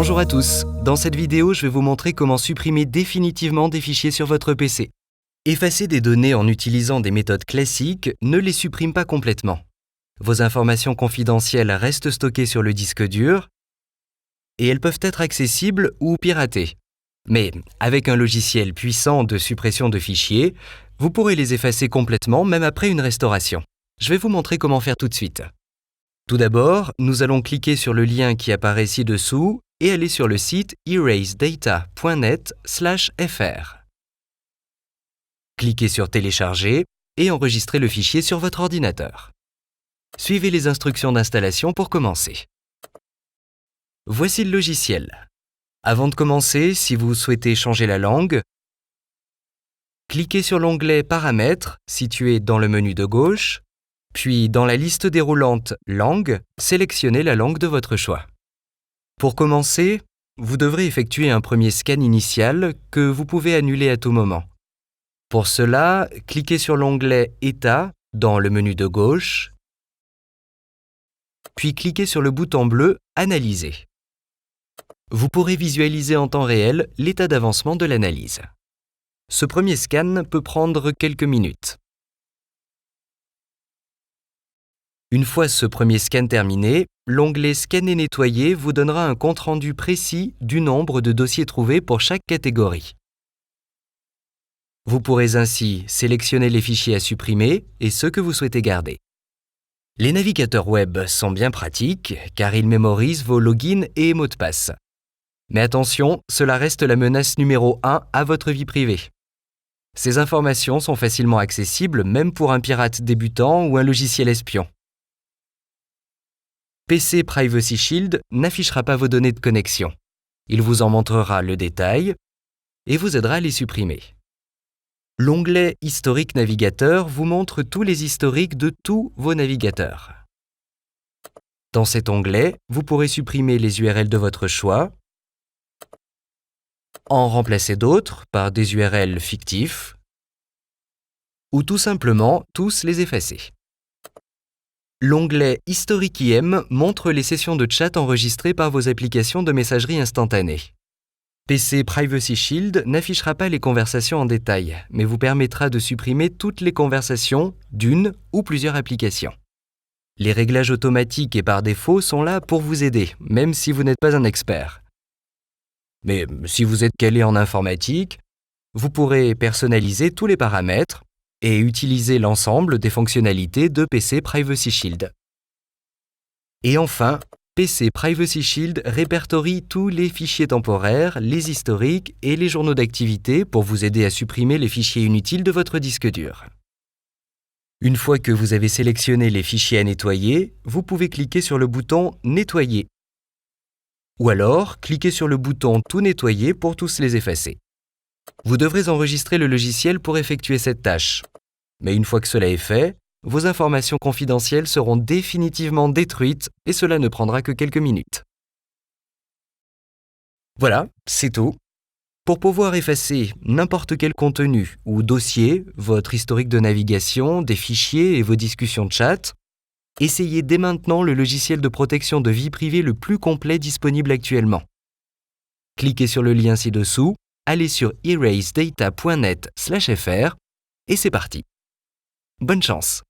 Bonjour à tous, dans cette vidéo je vais vous montrer comment supprimer définitivement des fichiers sur votre PC. Effacer des données en utilisant des méthodes classiques ne les supprime pas complètement. Vos informations confidentielles restent stockées sur le disque dur et elles peuvent être accessibles ou piratées. Mais avec un logiciel puissant de suppression de fichiers, vous pourrez les effacer complètement même après une restauration. Je vais vous montrer comment faire tout de suite. Tout d'abord, nous allons cliquer sur le lien qui apparaît ci-dessous et aller sur le site erasedata.net/fr. Cliquez sur Télécharger et enregistrez le fichier sur votre ordinateur. Suivez les instructions d'installation pour commencer. Voici le logiciel. Avant de commencer, si vous souhaitez changer la langue, cliquez sur l'onglet Paramètres situé dans le menu de gauche, puis dans la liste déroulante Langue, sélectionnez la langue de votre choix. Pour commencer, vous devrez effectuer un premier scan initial que vous pouvez annuler à tout moment. Pour cela, cliquez sur l'onglet État dans le menu de gauche, puis cliquez sur le bouton bleu Analyser. Vous pourrez visualiser en temps réel l'état d'avancement de l'analyse. Ce premier scan peut prendre quelques minutes. Une fois ce premier scan terminé, l'onglet Scanner nettoyer vous donnera un compte-rendu précis du nombre de dossiers trouvés pour chaque catégorie. Vous pourrez ainsi sélectionner les fichiers à supprimer et ceux que vous souhaitez garder. Les navigateurs web sont bien pratiques car ils mémorisent vos logins et mots de passe. Mais attention, cela reste la menace numéro 1 à votre vie privée. Ces informations sont facilement accessibles même pour un pirate débutant ou un logiciel espion. PC Privacy Shield n'affichera pas vos données de connexion. Il vous en montrera le détail et vous aidera à les supprimer. L'onglet Historique navigateur vous montre tous les historiques de tous vos navigateurs. Dans cet onglet, vous pourrez supprimer les URL de votre choix, en remplacer d'autres par des URL fictifs, ou tout simplement tous les effacer. L'onglet Historique IM montre les sessions de chat enregistrées par vos applications de messagerie instantanée. PC Privacy Shield n'affichera pas les conversations en détail, mais vous permettra de supprimer toutes les conversations d'une ou plusieurs applications. Les réglages automatiques et par défaut sont là pour vous aider, même si vous n'êtes pas un expert. Mais si vous êtes calé en informatique, vous pourrez personnaliser tous les paramètres et utiliser l'ensemble des fonctionnalités de PC Privacy Shield. Et enfin, PC Privacy Shield répertorie tous les fichiers temporaires, les historiques et les journaux d'activité pour vous aider à supprimer les fichiers inutiles de votre disque dur. Une fois que vous avez sélectionné les fichiers à nettoyer, vous pouvez cliquer sur le bouton « Nettoyer » ou alors cliquez sur le bouton « Tout nettoyer » pour tous les effacer. Vous devrez enregistrer le logiciel pour effectuer cette tâche. Mais une fois que cela est fait, vos informations confidentielles seront définitivement détruites et cela ne prendra que quelques minutes. Voilà, c'est tout. Pour pouvoir effacer n'importe quel contenu ou dossier, votre historique de navigation, des fichiers et vos discussions de chat, essayez dès maintenant le logiciel de protection de vie privée le plus complet disponible actuellement. Cliquez sur le lien ci-dessous, allez sur erasedata.net/fr et c'est parti. Bonne chance!